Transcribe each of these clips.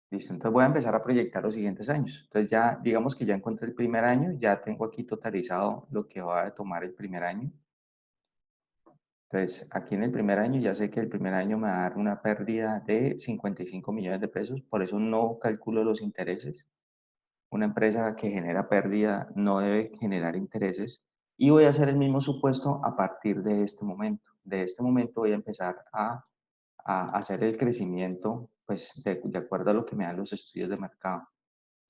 Listo, entonces voy a empezar a proyectar los siguientes años. Entonces ya, digamos que ya encontré el primer año, ya tengo aquí totalizado lo que va a tomar el primer año. Entonces, aquí en el primer año ya sé que el primer año me va a dar una pérdida de 55 millones de pesos, por eso no calculo los intereses. Una empresa que genera pérdida no debe generar intereses y voy a hacer el mismo supuesto a partir de este momento. De este momento voy a empezar a hacer el crecimiento pues de acuerdo a lo que me dan los estudios de mercado.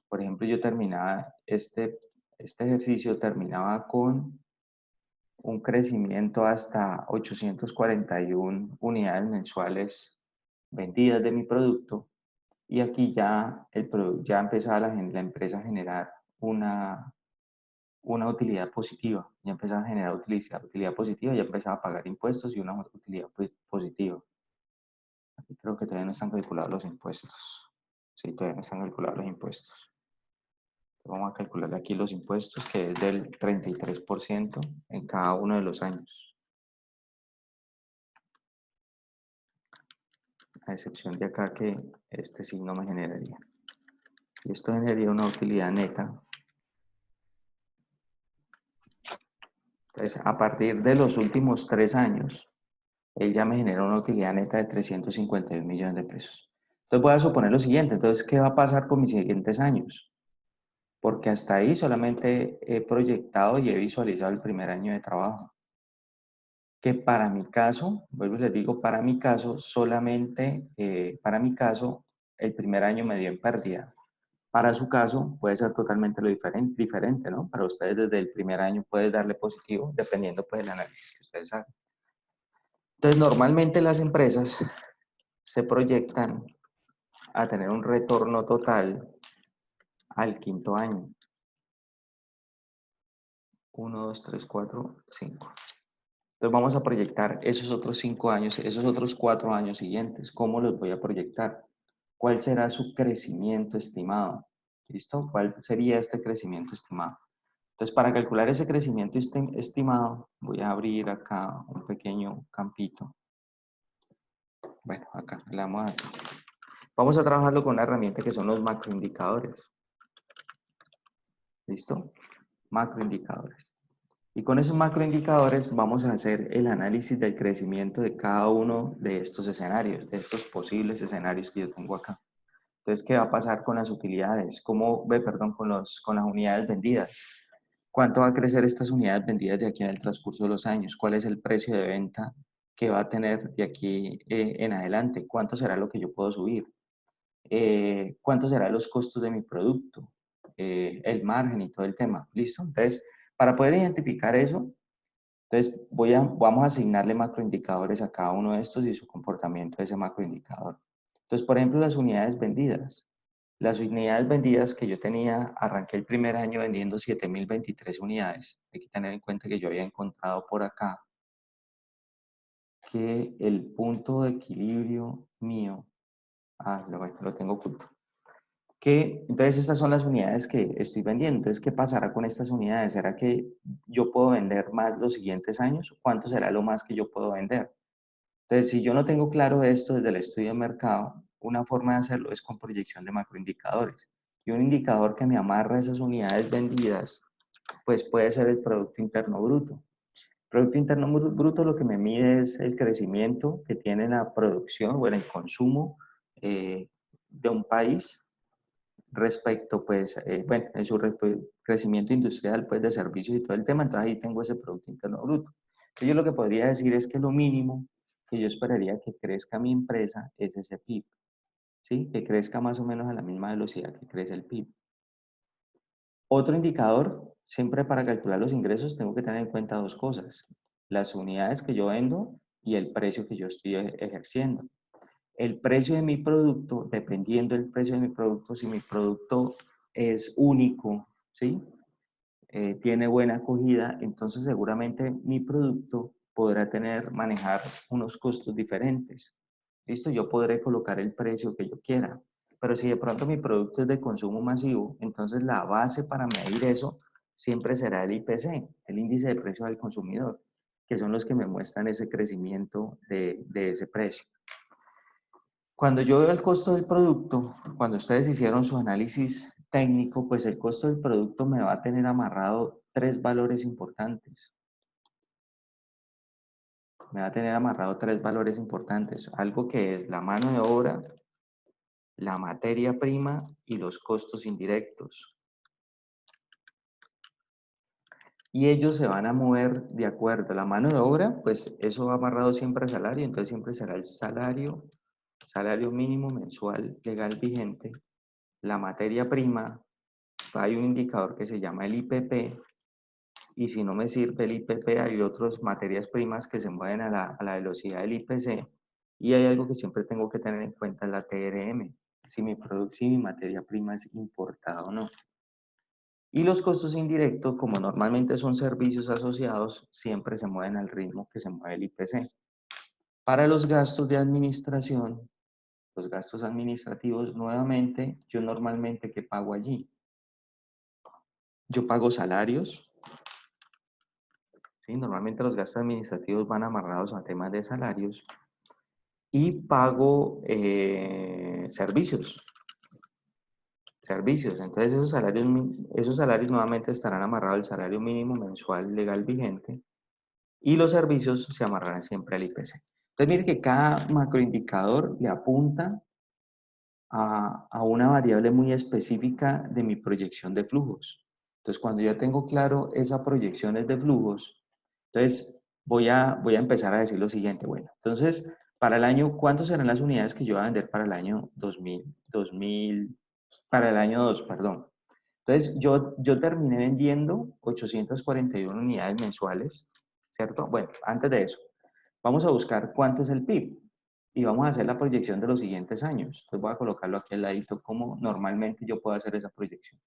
Por ejemplo, yo terminaba este ejercicio terminaba con un crecimiento hasta 841 unidades mensuales vendidas de mi producto y aquí ya, ya empezaba la empresa a generar una utilidad positiva, ya empezaba a generar utilidad positiva, ya empezaba a pagar impuestos y una utilidad positiva. Aquí creo que todavía no están calculados los impuestos. Sí, todavía no están calculados los impuestos. Vamos a calcular aquí los impuestos, que es del 33% en cada uno de los años, a excepción de acá que este sí no me generaría. Y esto generaría una utilidad neta. Entonces, a partir de los últimos 3 años, él ya me genera una utilidad neta de 351 millones de pesos. Entonces voy a suponer lo siguiente, entonces, ¿qué va a pasar con mis siguientes años? Porque hasta ahí solamente he proyectado y he visualizado el primer año de trabajo. Que para mi caso, vuelvo y les digo, para mi caso, solamente, para mi caso, el primer año me dio en pérdida. Para su caso, puede ser totalmente lo diferente, ¿no? Para ustedes desde el primer año puede darle positivo, dependiendo pues del análisis que ustedes hagan. Entonces, normalmente las empresas se proyectan a tener un retorno total al quinto año. 1, 2, 3, 4, 5. Entonces vamos a proyectar esos otros 5 años, esos otros 4 años siguientes. ¿Cómo los voy a proyectar? ¿Cuál será su crecimiento estimado? ¿Listo? ¿Cuál sería este crecimiento estimado? Entonces, para calcular ese crecimiento estimado, voy a abrir acá un pequeño campito. Bueno, acá, le damos aquí. Vamos a trabajarlo con una herramienta que son los macroindicadores. ¿Listo? Macroindicadores. Y con esos macroindicadores vamos a hacer el análisis del crecimiento de cada uno de estos escenarios, de estos posibles escenarios que yo tengo acá. Entonces, ¿qué va a pasar con las utilidades? Perdón, con las unidades vendidas. ¿Cuánto va a crecer estas unidades vendidas de aquí en el transcurso de los años? ¿Cuál es el precio de venta que va a tener de aquí en adelante? ¿Cuánto será lo que yo puedo subir? ¿Cuántos serán los costos de mi producto? El margen y todo el tema. ¿Listo? Entonces, para poder identificar eso, entonces vamos a asignarle macroindicadores a cada uno de estos y su comportamiento de ese macroindicador. Entonces, por ejemplo, las unidades vendidas. Las unidades vendidas que yo tenía, arranqué el primer año vendiendo 7.023 unidades. Hay que tener en cuenta que yo había encontrado por acá que el punto de equilibrio mío, lo tengo oculto. Entonces estas son las unidades que estoy vendiendo. Entonces, ¿qué pasará con estas unidades? ¿Será que yo puedo vender más los siguientes años? ¿Cuánto será lo más que yo puedo vender? Entonces, si yo no tengo claro esto desde el estudio de mercado, una forma de hacerlo es con proyección de macroindicadores. Y un indicador que me amarra esas unidades vendidas, pues puede ser el Producto Interno Bruto. Producto Interno Bruto lo que me mide es el crecimiento que tiene la producción o el consumo de un país respecto, pues, bueno, en su crecimiento industrial, pues, de servicios y todo el tema, entonces ahí tengo ese Producto Interno Bruto. Entonces yo lo que podría decir es que lo mínimo que yo esperaría que crezca mi empresa es ese PIB, ¿sí? Que crezca más o menos a la misma velocidad que crece el PIB. Otro indicador, siempre para calcular los ingresos tengo que tener en cuenta dos cosas, las unidades que yo vendo y el precio que yo estoy ejerciendo. El precio de mi producto, dependiendo del precio de mi producto, si mi producto es único, ¿sí? Tiene buena acogida, entonces seguramente mi producto podrá manejar unos costos diferentes. ¿Listo? Yo podré colocar el precio que yo quiera. Pero si de pronto mi producto es de consumo masivo, entonces la base para medir eso siempre será el IPC, el índice de precio del consumidor, que son los que me muestran ese crecimiento de ese precio. Cuando yo veo el costo del producto, cuando ustedes hicieron su análisis técnico, pues el costo del producto me va a tener amarrado tres valores importantes. Me va a tener amarrado tres valores importantes. Algo que es la mano de obra, la materia prima y los costos indirectos. Y ellos se van a mover de acuerdo. La mano de obra, pues eso va amarrado siempre al salario, entonces siempre será el salario mínimo mensual legal vigente. La materia prima, hay un indicador que se llama el IPP, y si no me sirve el IPP, hay otras materias primas que se mueven a la velocidad del IPC, y hay algo que siempre tengo que tener en cuenta, la TRM, si si mi materia prima es importada o no. Y los costos indirectos, como normalmente son servicios asociados, siempre se mueven al ritmo que se mueve el IPC. Para los gastos de administración, los gastos administrativos, nuevamente, yo normalmente, ¿qué pago allí? Yo pago salarios, ¿sí? Normalmente los gastos administrativos van amarrados a temas de salarios, y pago servicios. Entonces esos salarios nuevamente estarán amarrados al salario mínimo mensual legal vigente, y los servicios se amarrarán siempre al IPC. Entonces, mire que cada macroindicador le apunta a una variable muy específica de mi proyección de flujos. Entonces, cuando ya tengo claro esas proyecciones de flujos, entonces voy a empezar a decir lo siguiente. Bueno, entonces, para el año, ¿cuántas serán las unidades que yo voy a vender para el año 2000, para el año 2, perdón? Entonces, yo terminé vendiendo 841 unidades mensuales, ¿cierto? Bueno, antes de eso, vamos a buscar cuánto es el PIB y vamos a hacer la proyección de los siguientes años. Entonces, voy a colocarlo aquí al ladito, como normalmente yo puedo hacer esa proyección.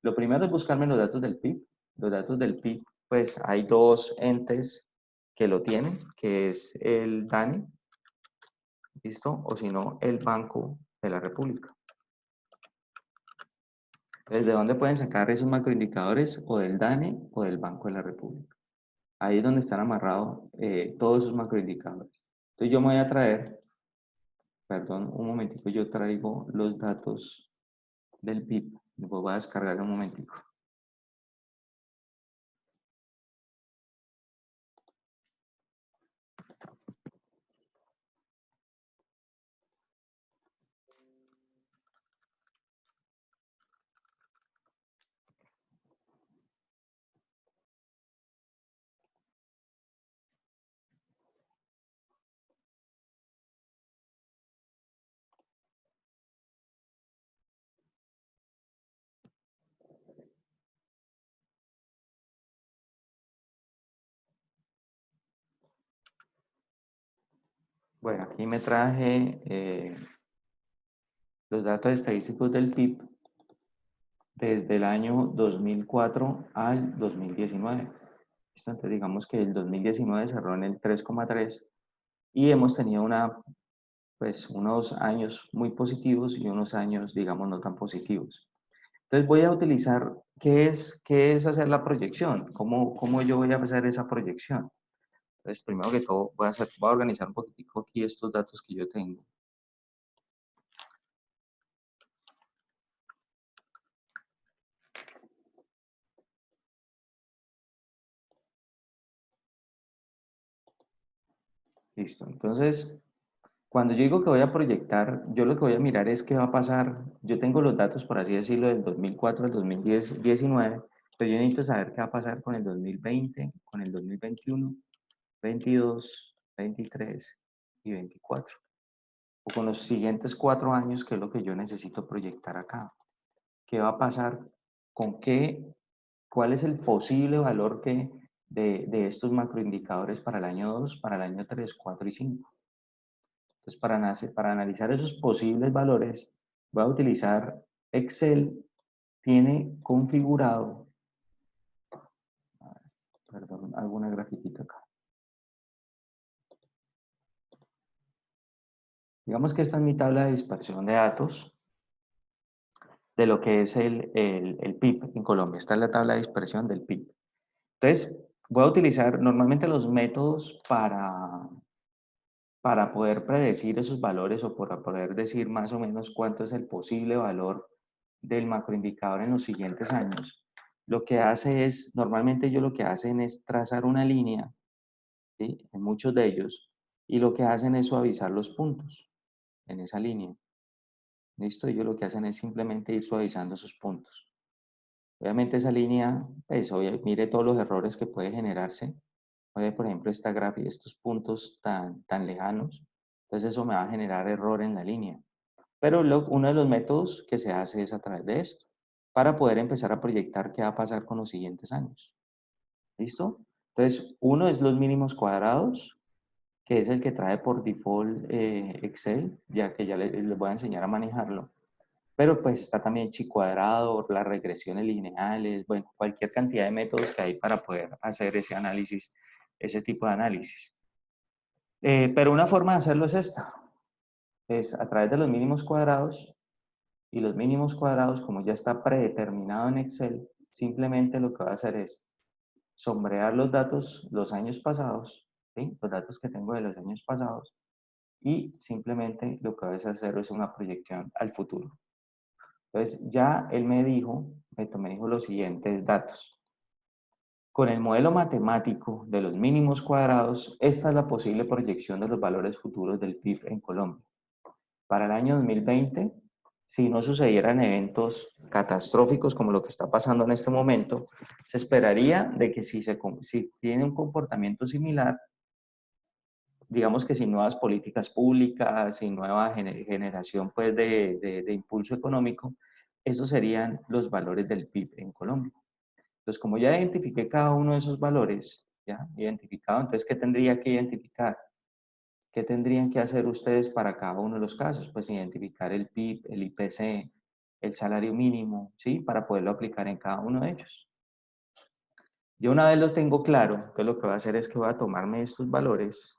Lo primero es buscarme los datos del PIB. Los datos del PIB, pues hay dos entes que lo tienen, que es el DANE, ¿listo? O si no, el Banco de la República. Entonces, ¿de dónde pueden sacar esos macroindicadores? O del DANE o del Banco de la República. Ahí es donde están amarrados todos esos macroindicadores. Entonces yo me voy a traer, perdón, un momentico, yo traigo los datos del PIB. Los voy a descargar un momentico. Bueno, aquí me traje los datos estadísticos del PIB desde el año 2004 al 2019. Entonces, digamos que el 2019 cerró en el 3,3 y hemos tenido pues, unos años muy positivos y unos años, digamos, no tan positivos. Entonces voy a utilizar, qué es hacer la proyección? ¿Cómo yo voy a hacer esa proyección? Entonces, primero que todo, voy a organizar un poquitico aquí estos datos que yo tengo. Listo. Entonces, cuando yo digo que voy a proyectar, yo lo que voy a mirar es qué va a pasar. Yo tengo los datos, por así decirlo, del 2004 al 2019, pero yo necesito saber qué va a pasar con el 2020, con el 2021, 22, 23 y 24. O con los siguientes 4 años, que es lo que yo necesito proyectar acá. ¿Qué va a pasar? ¿Con qué? ¿Cuál es el posible valor de estos macroindicadores para el año 2, para el año 3, 4 y 5? Entonces, para analizar esos posibles valores, voy a utilizar Excel. Tiene configurado, perdón, alguna grafiquita acá. Digamos que esta es mi tabla de dispersión de datos de lo que es el PIB en Colombia. Esta es la tabla de dispersión del PIB. Entonces, voy a utilizar normalmente los métodos para poder predecir esos valores o para poder decir más o menos cuánto es el posible valor del macroindicador en los siguientes años, lo que hace es, normalmente ellos lo que hacen es trazar una línea, ¿sí? En muchos de ellos, y lo que hacen es suavizar los puntos en esa línea. ¿Listo? Ellos lo que hacen es simplemente ir suavizando esos puntos. Obviamente esa línea, pues, mire todos los errores que puede generarse. Oye, por ejemplo, esta gráfica, estos puntos tan lejanos. Entonces eso me va a generar error en la línea. Pero uno de los métodos que se hace es a través de esto, para poder empezar a proyectar qué va a pasar con los siguientes años. ¿Listo? Entonces, uno es los mínimos cuadrados, que es el que trae por default Excel, ya que ya les voy a enseñar a manejarlo. Pero pues está también chi cuadrado, las regresiones lineales, bueno, cualquier cantidad de métodos que hay para poder hacer ese análisis, ese tipo de análisis. Pero una forma de hacerlo es esta, es a través de los mínimos cuadrados, y los mínimos cuadrados, como ya está predeterminado en Excel, simplemente lo que va a hacer es sombrear los datos, los años pasados, ¿sí? Los datos que tengo de los años pasados, y simplemente lo que voy a hacer es una proyección al futuro. Entonces, ya él me dijo los siguientes datos. Con el modelo matemático de los mínimos cuadrados, esta es la posible proyección de los valores futuros del PIB en Colombia. Para el año 2020, si no sucedieran eventos catastróficos como lo que está pasando en este momento, se esperaría de que si tiene un comportamiento similar, digamos que sin nuevas políticas públicas, sin nueva generación pues, de impulso económico, esos serían los valores del PIB en Colombia. Entonces, como ya identifiqué cada uno de esos valores, ya identificado, entonces, ¿qué tendría que identificar? ¿Qué tendrían que hacer ustedes para cada uno de los casos? Pues identificar el PIB, el IPC, el salario mínimo, ¿sí? Para poderlo aplicar en cada uno de ellos. Yo una vez lo tengo claro, entonces lo que voy a hacer es que voy a tomarme estos valores,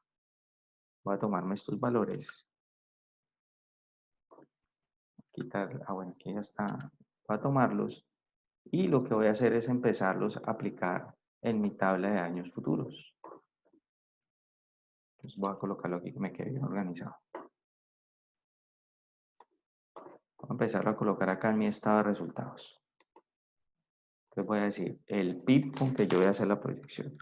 quitar, bueno, aquí ya está, voy a tomarlos y lo que voy a hacer es empezarlos a aplicar en mi tabla de años futuros. Entonces voy a colocarlo aquí que me quede bien organizado. Voy a empezar a colocar acá en mi estado de resultados. Entonces voy a decir el PIB con que yo voy a hacer la proyección.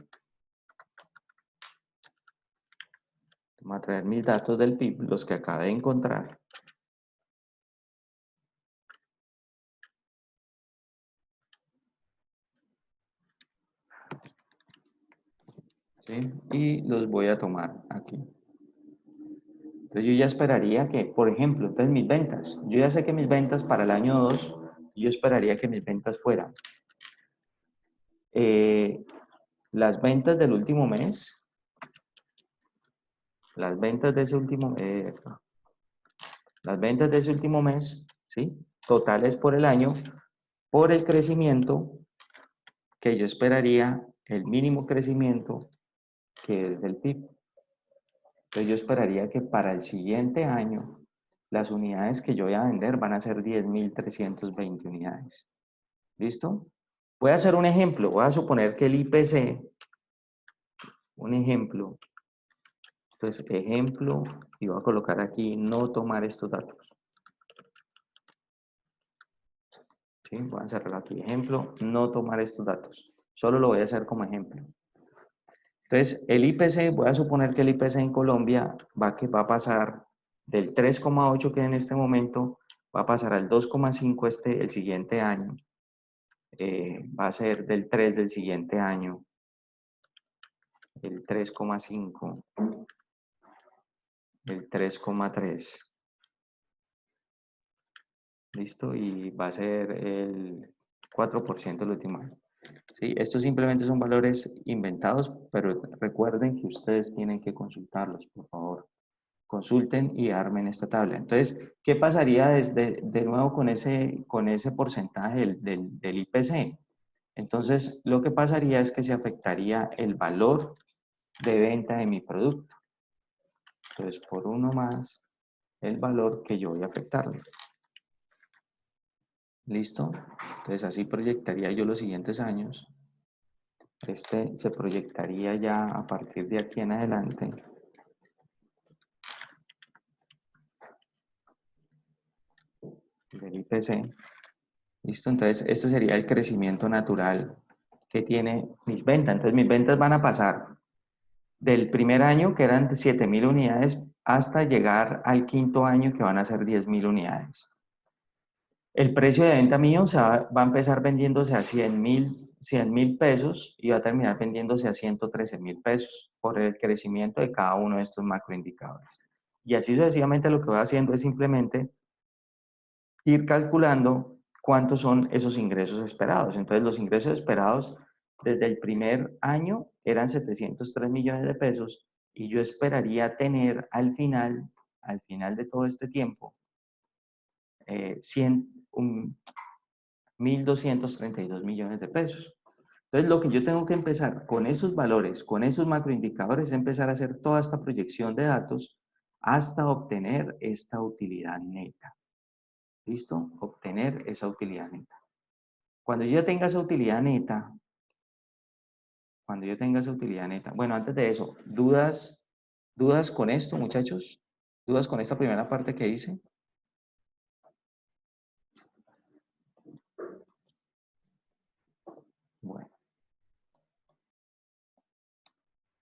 Voy a traer mis datos del PIB, los que acabé de encontrar. ¿Sí? Y los voy a tomar aquí. Entonces yo ya esperaría que, por ejemplo, entonces mis ventas. Yo ya sé que mis ventas para el año 2, yo esperaría que mis ventas fueran las ventas del último mes, las ventas de ese último, las ventas de ese último mes, ¿sí? Totales por el año, por el crecimiento que yo esperaría, el mínimo crecimiento que es del PIB. Entonces yo esperaría que para el siguiente año las unidades que yo voy a vender van a ser 10.320 unidades. ¿Listo? Voy a hacer un ejemplo. Voy a suponer que el IPC, un ejemplo, entonces ejemplo, y voy a colocar aquí no tomar estos datos. ¿Sí? Voy a cerrar aquí, ejemplo, no tomar estos datos. Solo lo voy a hacer como ejemplo. Entonces, el IPC, voy a suponer que el IPC en Colombia va a pasar del 3,8 que en este momento, va a pasar al 2,5 el siguiente año. Va a ser del 3 del siguiente año, el 3,5, el 3,3. ¿Listo? Y va a ser el 4% el último año. ¿Sí? Estos simplemente son valores inventados, pero recuerden que ustedes tienen que consultarlos, por favor. Consulten y armen esta tabla. Entonces, ¿qué pasaría de nuevo con ese porcentaje del IPC? Entonces, lo que pasaría es que se afectaría el valor de venta de mi producto. Entonces, por uno más, el valor que yo voy a afectarle. ¿Listo? Entonces, así proyectaría yo los siguientes años. Este se proyectaría ya a partir de aquí en adelante. IPC. ¿Listo? Entonces, este sería el crecimiento natural que tiene mis ventas. Entonces, mis ventas van a pasar del primer año, que eran de 7.000 unidades, hasta llegar al quinto año, que van a ser 10.000 unidades. El precio de venta mío va a empezar vendiéndose a 100.000 pesos y va a terminar vendiéndose a 113.000 pesos por el crecimiento de cada uno de estos macroindicadores. Y así sucesivamente lo que voy haciendo es simplemente ir calculando cuántos son esos ingresos esperados. Entonces, los ingresos esperados desde el primer año eran 703 millones de pesos y yo esperaría tener al final de todo este tiempo, 1.232 millones de pesos. Entonces, lo que yo tengo que empezar con esos valores, con esos macroindicadores, es empezar a hacer toda esta proyección de datos hasta obtener esta utilidad neta. ¿Listo? Obtener esa utilidad neta. Cuando yo tenga esa utilidad neta, bueno, antes de eso, ¿dudas con esto, muchachos? ¿Dudas con esta primera parte que hice? Bueno.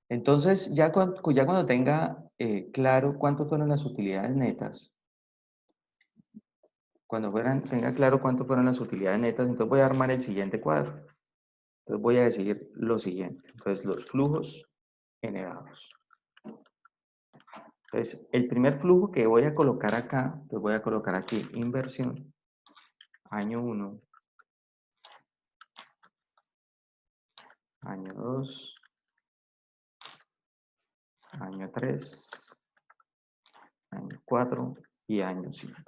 Entonces, ya cuando tenga claro cuánto fueron las utilidades netas, tenga claro cuánto fueron las utilidades netas, entonces voy a armar el siguiente cuadro. Entonces voy a decir lo siguiente. Entonces, los flujos generados. Entonces, el primer flujo que voy a colocar acá, entonces voy a colocar aquí inversión, año 1, año 2, año 3, año 4 y año 5.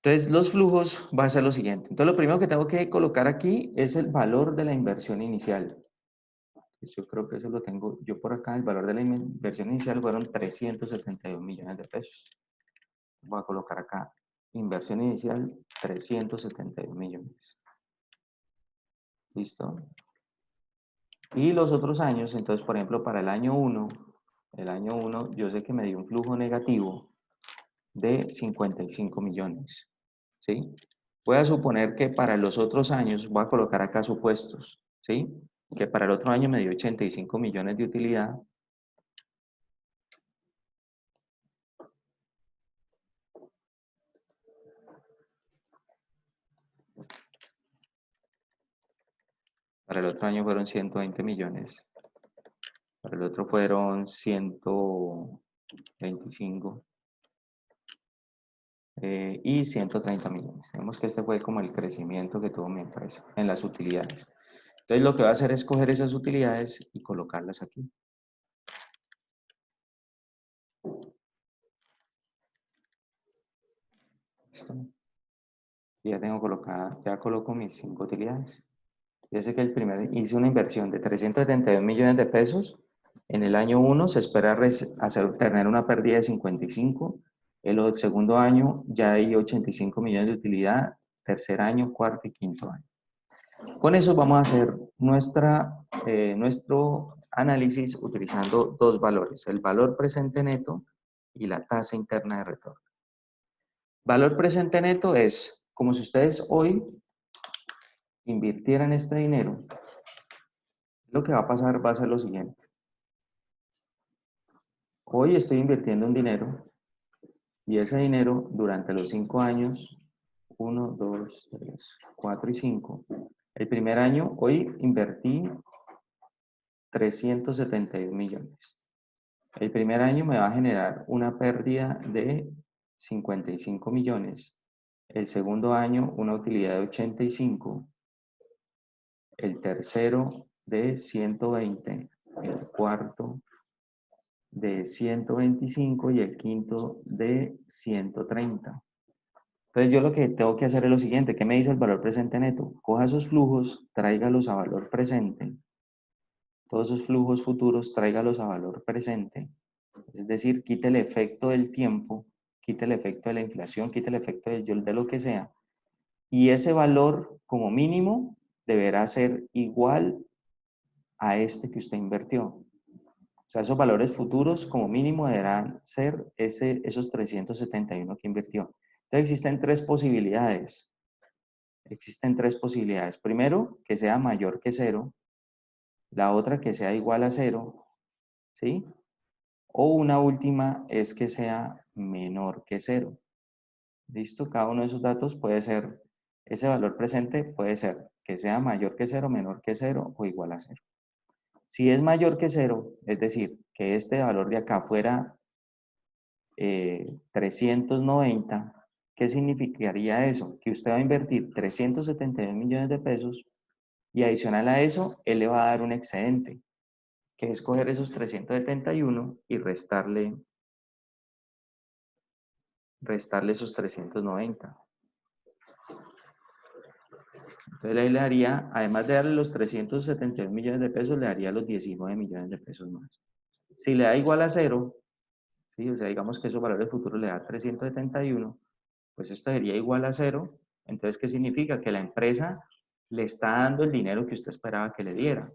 Entonces, los flujos va a ser lo siguiente. Entonces, lo primero que tengo que colocar aquí es el valor de la inversión inicial. Yo creo que eso lo tengo yo por acá. El valor de la inversión inicial fueron 372 millones de pesos. Voy a colocar acá inversión inicial 372 millones. ¿Listo? Y los otros años, entonces, por ejemplo, para el año 1, yo sé que me dio un flujo negativo de 55 millones. ¿Sí? Voy a suponer que para los otros años, voy a colocar acá supuestos, ¿sí? Que para el otro año me dio 85 millones de utilidad. Para el otro año fueron 120 millones. Para el otro fueron 125. Y 130 millones. Vemos que este fue como el crecimiento que tuvo mi empresa en las utilidades. Entonces lo que va a hacer es coger esas utilidades y colocarlas aquí. ¿Listo? Ya tengo colocada, ya coloco mis 5 utilidades. Ya sé que hice una inversión de 372 millones de pesos. En el año 1 se espera tener una pérdida de 55. En el segundo año ya hay 85 millones de utilidad. Tercer año, cuarto y quinto año. Con eso vamos a hacer nuestro análisis utilizando dos valores, el valor presente neto y la tasa interna de retorno. Valor presente neto es como si ustedes hoy invirtieran este dinero. Lo que va a pasar va a ser lo siguiente. Hoy estoy invirtiendo un dinero y ese dinero durante los 5 años, 1, 2, 3, 4 y 5, el primer año hoy invertí 372 millones. El primer año me va a generar una pérdida de 55 millones. El segundo año una utilidad de 85. El tercero de 120. El cuarto de 125 y el quinto de 130. Entonces yo lo que tengo que hacer es lo siguiente. ¿Qué me dice el valor presente neto? Coja esos flujos, tráigalos a valor presente. Todos esos flujos futuros, tráigalos a valor presente. Es decir, quite el efecto del tiempo, quite el efecto de la inflación, quite el efecto de lo que sea. Y ese valor, como mínimo, deberá ser igual a este que usted invirtió. O sea, esos valores futuros, como mínimo, deberán ser esos 371 que invirtió. Entonces existen tres posibilidades. Existen tres posibilidades. Primero, que sea mayor que cero. La otra, que sea igual a cero. ¿Sí? O una última es que sea menor que cero. ¿Listo? Cada uno de esos datos puede ser, ese valor presente puede ser que sea mayor que cero, menor que cero o igual a cero. Si es mayor que cero, es decir, que este valor de acá fuera 390, ¿qué significaría eso? Que usted va a invertir 372 millones de pesos y adicional a eso, él le va a dar un excedente, que es coger esos 371 y restarle esos 390. Entonces ahí le daría, además de darle los 372 millones de pesos, le daría los 19 millones de pesos más. Si le da igual a cero, ¿sí? O sea, digamos que esos valores futuros le da 371, pues esto sería igual a cero. Entonces, ¿qué significa? Que la empresa le está dando el dinero que usted esperaba que le diera.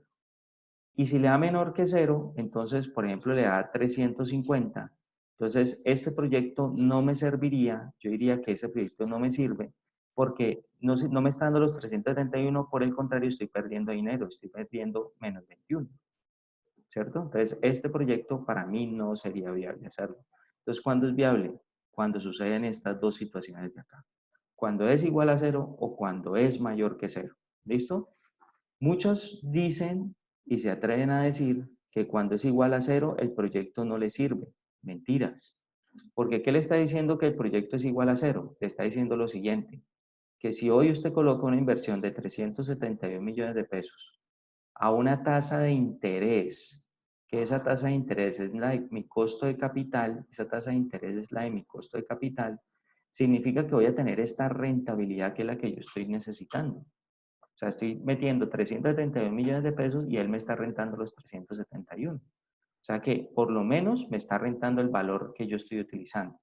Y si le da menor que cero, entonces, por ejemplo, le da 350. Entonces, este proyecto no me serviría, yo diría que ese proyecto no me sirve, porque no me está dando los 371, por el contrario, estoy perdiendo dinero, estoy perdiendo menos 21, ¿cierto? Entonces, este proyecto para mí no sería viable hacerlo. Entonces, ¿cuándo es viable? Cuando suceden estas dos situaciones de acá. Cuando es igual a cero o cuando es mayor que cero. ¿Listo? Muchos dicen y se atreven a decir que cuando es igual a cero, el proyecto no le sirve. Mentiras. Porque ¿qué le está diciendo que el proyecto es igual a cero? Le está diciendo lo siguiente, que si hoy usted coloca una inversión de 372 millones de pesos a una tasa de interés, que esa tasa de interés es la de mi costo de capital, esa tasa de interés es la de mi costo de capital, significa que voy a tener esta rentabilidad que es la que yo estoy necesitando. O sea, estoy metiendo 371 millones de pesos y él me está rentando los 371. O sea que por lo menos me está rentando el valor que yo estoy utilizando.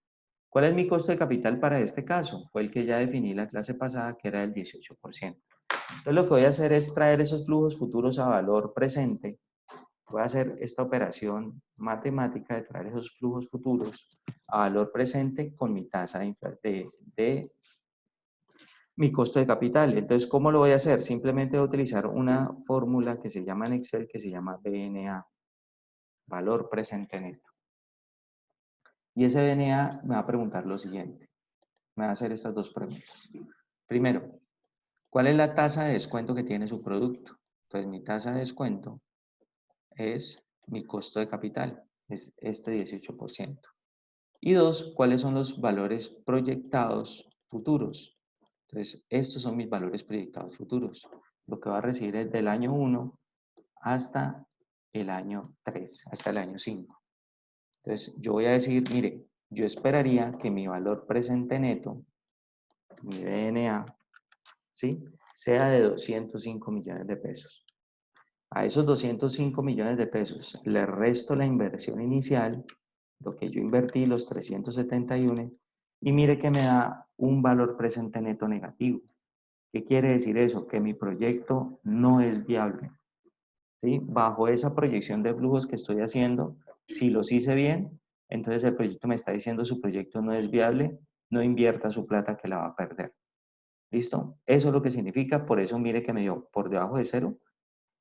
¿Cuál es mi costo de capital para este caso? Fue el que ya definí la clase pasada, que era el 18%. Entonces lo que voy a hacer es traer esos flujos futuros a valor presente. Voy a hacer esta operación matemática de traer esos flujos futuros a valor presente con mi tasa de mi costo de capital. Entonces, ¿cómo lo voy a hacer? Simplemente voy a utilizar una fórmula que se llama en Excel, que se llama BNA, valor presente neto. Y ese BNA me va a preguntar lo siguiente. Me va a hacer estas dos preguntas. Primero, ¿cuál es la tasa de descuento que tiene su producto? Entonces, mi tasa de descuento es mi costo de capital, es este 18%. Y dos, ¿cuáles son los valores proyectados futuros? Entonces, estos son mis valores proyectados futuros. Lo que va a recibir es del año 1 hasta el año 3, hasta el año 5. Entonces, yo voy a decir, mire, yo esperaría que mi valor presente neto, mi BNA, ¿sí? Sea de 205 millones de pesos. A esos 205 millones de pesos le resto la inversión inicial, lo que yo invertí, los 371, y mire que me da un valor presente neto negativo. ¿Qué quiere decir eso? Que mi proyecto no es viable. ¿Sí? Bajo esa proyección de flujos que estoy haciendo, si los hice bien, entonces el proyecto me está diciendo su proyecto no es viable, no invierta su plata que la va a perder. ¿Listo? Eso es lo que significa, por eso mire que me dio por debajo de cero,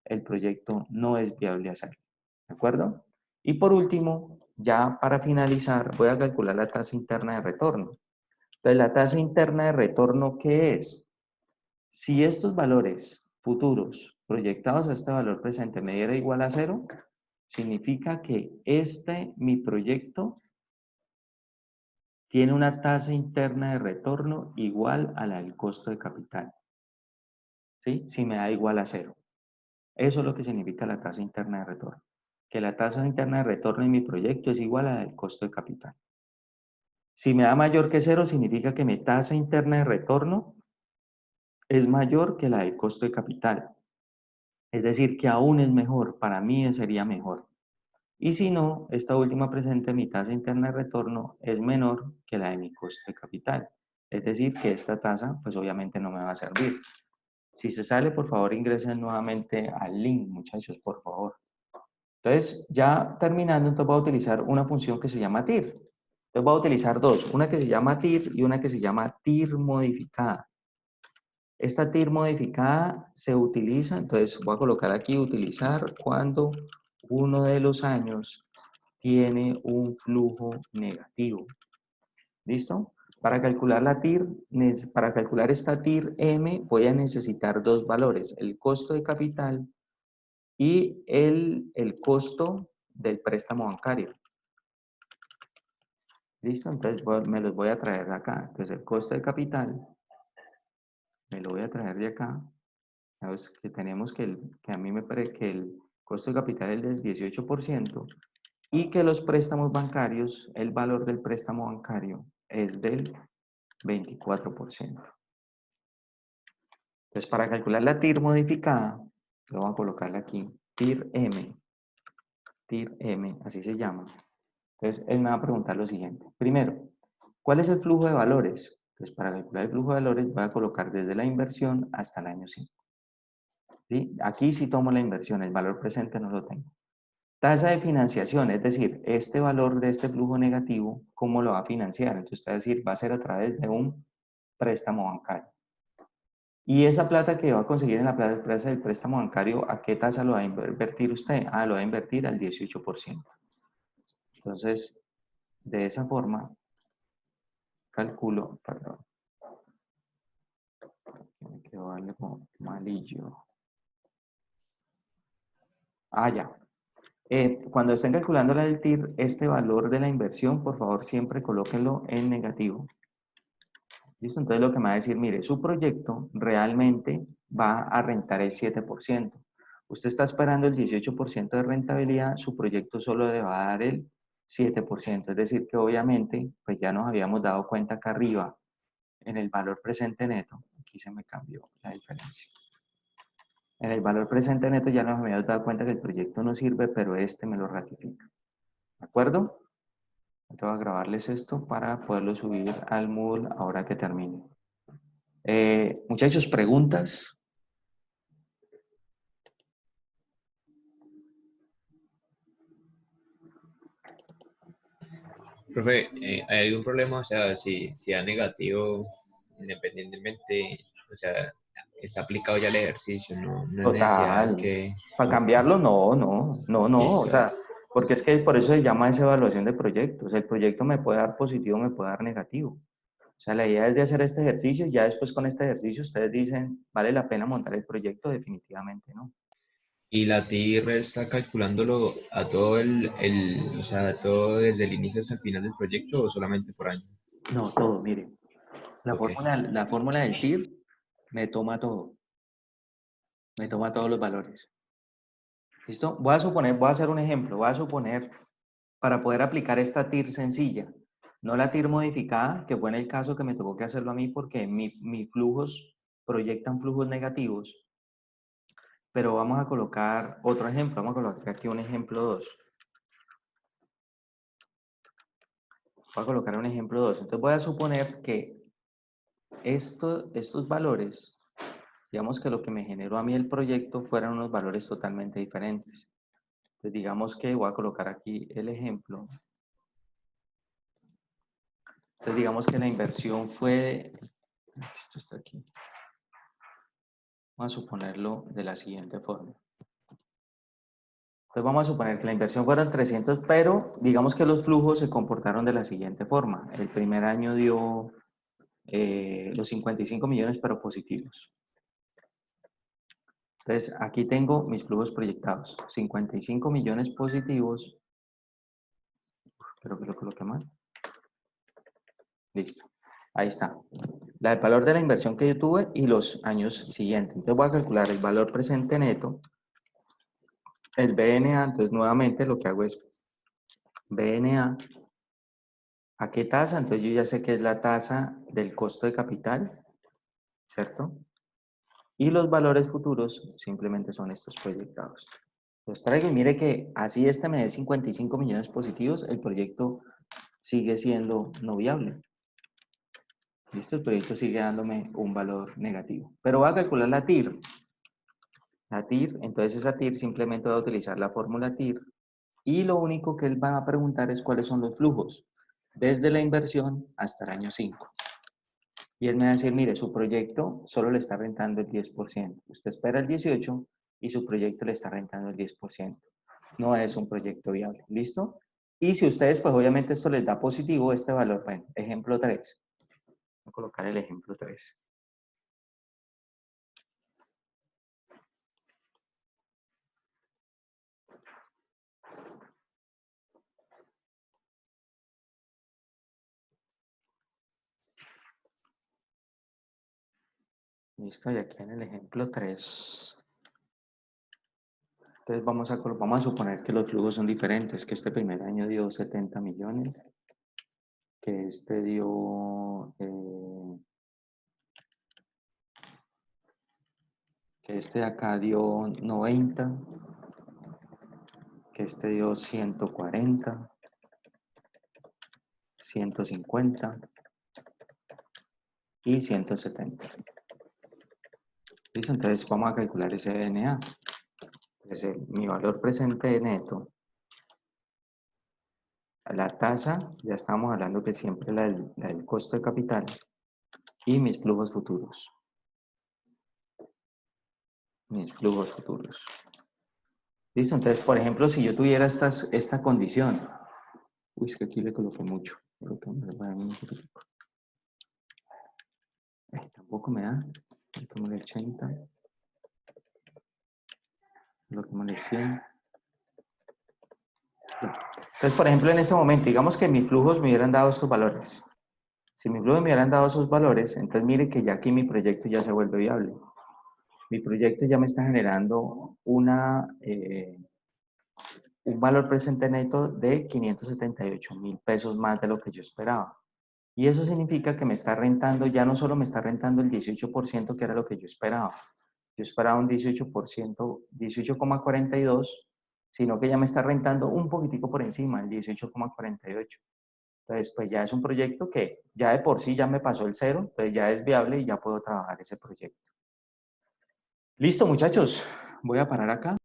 el proyecto no es viable hacerlo. ¿De acuerdo? Y por último, ya para finalizar, voy a calcular la tasa interna de retorno. Entonces, la tasa interna de retorno, ¿qué es? Si estos valores futuros proyectados a este valor presente me diera igual a cero, significa que mi proyecto tiene una tasa interna de retorno igual a la del costo de capital. ¿Sí? Si me da igual a cero. Eso es lo que significa la tasa interna de retorno. Que la tasa interna de retorno en mi proyecto es igual a la del costo de capital. Si me da mayor que cero, significa que mi tasa interna de retorno es mayor que la del costo de capital. Es decir, que aún es mejor, para mí sería mejor. Y si no, esta última presente, mi tasa interna de retorno es menor que la de mi costo de capital. Es decir, que esta tasa, pues obviamente no me va a servir. Si se sale, por favor, ingresen nuevamente al link, muchachos, por favor. Entonces, ya terminando, entonces voy a utilizar una función que se llama TIR. Entonces voy a utilizar dos, una que se llama TIR y una que se llama TIR modificada. Esta TIR modificada se utiliza, entonces voy a colocar aquí utilizar cuando uno de los años tiene un flujo negativo. ¿Listo? Para calcular la TIR, para calcular esta TIR M voy a necesitar dos valores, el costo de capital y el costo del préstamo bancario. ¿Listo? Entonces me los voy a traer de acá. Entonces el costo de capital me lo voy a traer de acá. Sabes que tenemos que a mí me parece que el costo de capital es del 18% y que los préstamos bancarios, el valor del préstamo bancario es del 24%. Entonces, para calcular la TIR modificada, lo voy a colocarle aquí, TIR M, así se llama. Entonces, él me va a preguntar lo siguiente. Primero, ¿cuál es el flujo de valores? Entonces, para calcular el flujo de valores, voy a colocar desde la inversión hasta el año 5. ¿Sí? Aquí sí tomo la inversión, el valor presente no lo tengo. Tasa de financiación, es decir, este valor de este flujo negativo, ¿cómo lo va a financiar? Entonces, va a decir, va a ser a través de un préstamo bancario. Y esa plata que va a conseguir en la plaza del préstamo bancario, ¿a qué tasa lo va a invertir usted? Ah, lo va a invertir al 18%. Entonces, de esa forma, calculo, perdón, me quedó algo malillo. Ah, ya. Cuando estén calculando la del TIR, este valor de la inversión, por favor, siempre colóquenlo en negativo. ¿Listo? Entonces lo que me va a decir, mire, su proyecto realmente va a rentar el 7%. Usted está esperando el 18% de rentabilidad, su proyecto solo le va a dar el 7%. Es decir, que obviamente, pues ya nos habíamos dado cuenta acá arriba, en el valor presente neto, aquí se me cambió la diferencia. En el valor presente neto ya nos habíamos dado cuenta que el proyecto no sirve, pero este me lo ratifica. ¿De acuerdo? Entonces voy a grabarles esto para poderlo subir al Moodle ahora que termine. Muchachos, ¿preguntas? Profe, ¿hay algún problema? O sea, si da negativo, independientemente, o sea, está aplicado ya el ejercicio, no es necesidad Total. que... Para Ok, cambiarlo, no. O listo, sea, porque es que por eso se llama esa evaluación de proyectos. El proyecto me puede dar positivo, me puede dar negativo. O sea, la idea es de hacer este ejercicio y ya después con este ejercicio ustedes dicen, ¿vale la pena montar el proyecto? Definitivamente no. y la TIR está calculándolo a todo o sea, todo desde el inicio hasta el final del proyecto o solamente por año. No, todo, mire. Ok. La fórmula del TIR me toma todo. Me toma todos los valores. ¿Listo? Voy a hacer un ejemplo. Voy a suponer, para poder aplicar esta TIR sencilla, no la TIR modificada, que fue en el caso que me tocó que hacerlo a mí porque mis flujos proyectan flujos negativos, pero vamos a colocar otro ejemplo. Vamos a colocar aquí un ejemplo 2. Voy a colocar un ejemplo 2. Entonces voy a suponer que estos valores, digamos que lo que me generó a mí el proyecto fueran unos valores totalmente diferentes. Entonces digamos que voy a colocar aquí el ejemplo. Entonces digamos que la inversión fue, esto está aquí. Vamos a suponerlo de la siguiente forma. Entonces vamos a suponer que la inversión fueron 300, pero digamos que los flujos se comportaron de la siguiente forma. El primer año dio los 55 millones, pero positivos. Entonces aquí tengo mis flujos proyectados. 55 millones positivos, pero que lo coloque mal. Listo. Ahí está. El valor de la inversión que yo tuve y los años siguientes. Entonces voy a calcular el valor presente neto, el BNA. Entonces nuevamente lo que hago es BNA. ¿A qué tasa? Entonces yo ya sé que es la tasa del costo de capital, ¿cierto? Y los valores futuros simplemente son estos proyectados. Los traigo y mire que así este me dé 55 millones positivos, el proyecto sigue siendo no viable. ¿Listo? El proyecto sigue dándome un valor negativo. Pero voy a calcular la TIR. La TIR, entonces esa TIR simplemente voy a utilizar la fórmula TIR y lo único que él va a preguntar es cuáles son los flujos. desde la inversión hasta el año 5. Y él me va a decir, mire, su proyecto solo le está rentando el 10%. Usted espera el 18% y su proyecto le está rentando el 10%. No es un proyecto viable. ¿Listo? Y si ustedes, pues obviamente esto les da positivo, este valor, bueno, ejemplo 3. Voy a colocar el ejemplo 3. Listo, y aquí en el ejemplo 3. Entonces vamos a suponer que los flujos son diferentes, que este primer año dio 70 millones, que este dio, que este de acá dio 90, que este dio 140, 150 y 170. ¿Listo? Entonces vamos a calcular ese DNA. Entonces mi valor presente neto, la tasa, ya estamos hablando que siempre la del costo de capital, y mis flujos futuros. Mis flujos futuros. ¿Listo? Entonces, por ejemplo, si yo tuviera esta condición, uy, es que aquí le coloqué mucho, tampoco me da, coloquémosle 80, coloquémosle 100. Entonces, por ejemplo, en este momento, digamos que mis flujos me hubieran dado estos valores. Si mis flujos me hubieran dado esos valores, entonces mire que ya aquí mi proyecto ya se vuelve viable. Mi proyecto ya me está generando un valor presente neto de 578.000 pesos más de lo que yo esperaba. Y eso significa que me está rentando, ya no solo me está rentando el 18% que era lo que yo esperaba. Yo esperaba un 18%, 18,42, sino que ya me está rentando un poquitico por encima, el 18,48. Entonces, pues ya es un proyecto que ya de por sí ya me pasó el cero, entonces ya es viable y ya puedo trabajar ese proyecto. Listo, muchachos. Voy a parar acá.